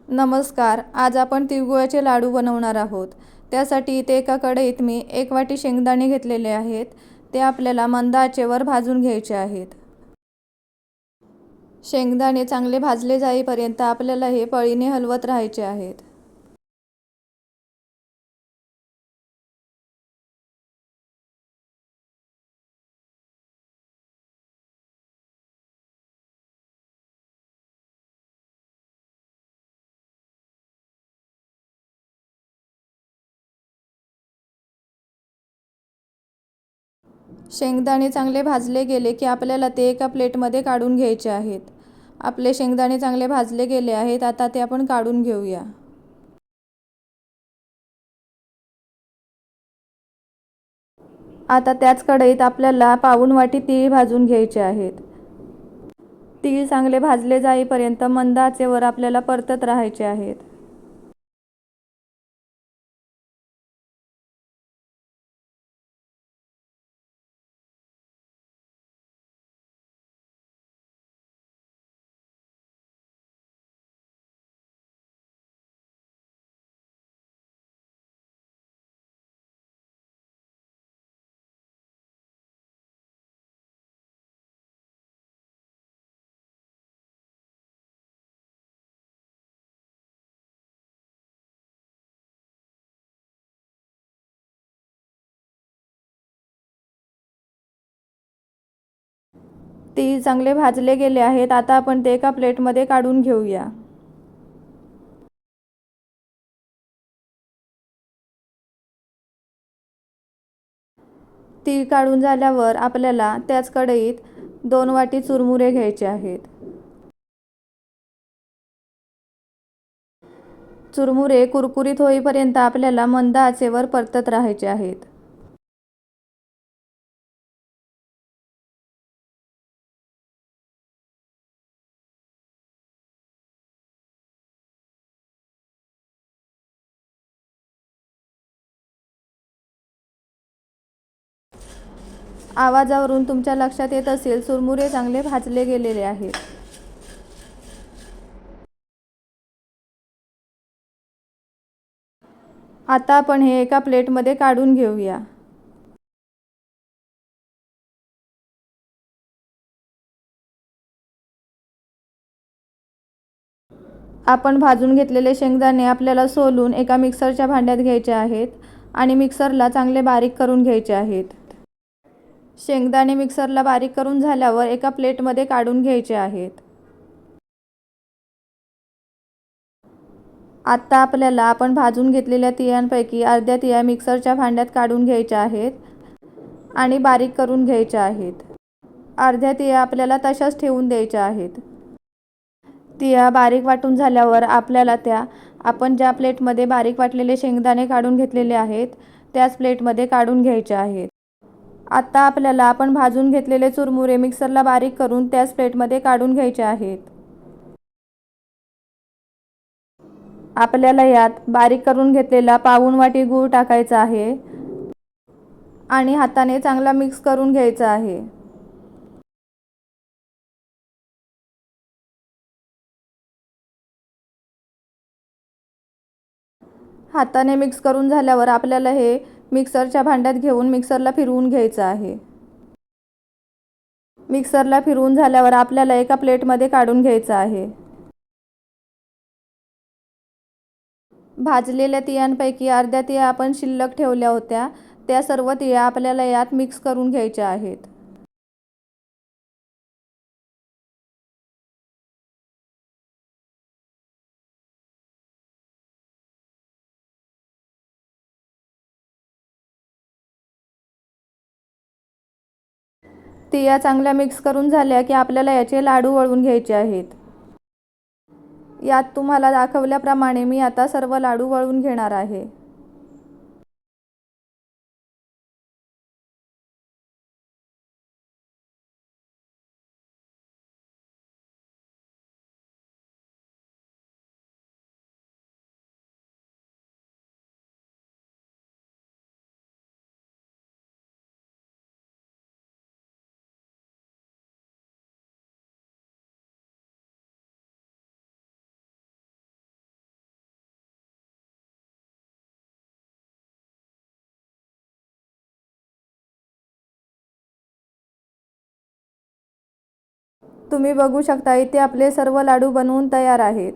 नमस्कार. आज आपण तिळगुळाचे लाडू बनवणार आहोत. त्यासाठी इथे एका कढईत मी 1 वाटी शेंगदाणे घेतलेले आहेत. ते आपल्याला मंद आचेवर भाजून घ्यायचे आहेत. शेंगदाणे चांगले भाजले जाईपर्यंत आपल्याला हे पळीने हलवत राहायचे आहेत. शेंगदाणे चांगले भाजले गेले की आपल्याला ते एका प्लेटमध्ये काढून घ्यायचे आहेत. आपले शेंगदाणे चांगले भाजले गेले आहेत. आता ते आपण काढून घेऊया. आता त्याच कढईत आपल्याला पाऊण वाटी तीळ भाजून घ्यायचे आहेत. तीळ चांगले भाजले जाईपर्यंत मंद आचेवर आपल्याला परतत राहायचे आहेत. तीळ चांगले भाजले गेले आहेत. आता आपण ते एका प्लेटमध्ये काढून घेऊया. तीळ काढून झाल्यावर आपल्याला त्याच कढईत 2 वाटी चुरमुरे घ्यायचे आहेत. चुरमुरे कुरकुरीत होईपर्यंत आपल्याला मंद आचेवर परतत राहायचे आहेत. आवाजावरून तुमच्या लक्षात येत असेल चुरमुरे चांगले भाजले गेलेले आहेत. आता आपण हे एका प्लेटमध्ये काढून घेऊया. आपण भाजून घेतलेले शेंगदाणे आपल्याला सोलून एका मिक्सरच्या भांड्यात घ्यायचे आहेत आणि मिक्सरला चांगले बारीक करून घ्यायचे आहेत. शेंगदाणे मिक्सरला बारीक करून झाल्यावर एका प्लेटमध्ये काढून घ्यायचे आहेत. आता आपल्याला आपण भाजून घेतलेल्या तिळांपैकी अर्ध्या तिळा मिक्सरच्या भांड्यात काढून घ्यायच्या आहेत आणि बारीक करून घ्यायच्या आहेत. अर्ध्या तिळा आपल्याला तशाच ठेवून द्यायच्या आहेत. तिळा बारीक वाटून झाल्यावर आपल्याला त्या आपण ज्या प्लेटमध्ये बारीक वाटलेले शेंगदाणे काढून घेतलेले आहेत त्याच प्लेटमध्ये काढून घ्यायचे आहेत. आता आपल्याला आपण भाजून घेतलेले चुरमुरे मिक्सरला बारीक करून त्याच प्लेटमध्ये काढून घ्यायचे आहेत. आपल्याला यात बारीक करून घेतलेला पाऊण वाटी गूळ टाकायचा आहे आणि हाताने चांगला मिक्स करून घ्यायचा आहे. हाताने मिक्स करून झाल्यावर आपल्याला हे मिक्सरच्या भांड्यात घेऊन मिक्सरला फिरवून घ्यायचं आहे. मिक्सरला फिरवून झाल्यावर आपल्याला एका प्लेटमध्ये काढून घ्यायचं आहे. भाजलेल्या तिळांपैकी अर्ध्या तिळा आपण शिल्लक ठेवल्या होत्या त्या सर्व तिळा आपल्याला यात मिक्स करून घ्यायच्या आहेत. तिळा चांगल्या मिक्स करून झाल्या की आपल्याला याचे लाडू वळून घ्यायचे आहेत. यात तुम्हाला दाखवल्याप्रमाणे मी आता सर्व लाडू वळून घेणार आहे. तुम्ही बघू शकता इथे आपले सर्व लाडू बनवून तयार आहेत.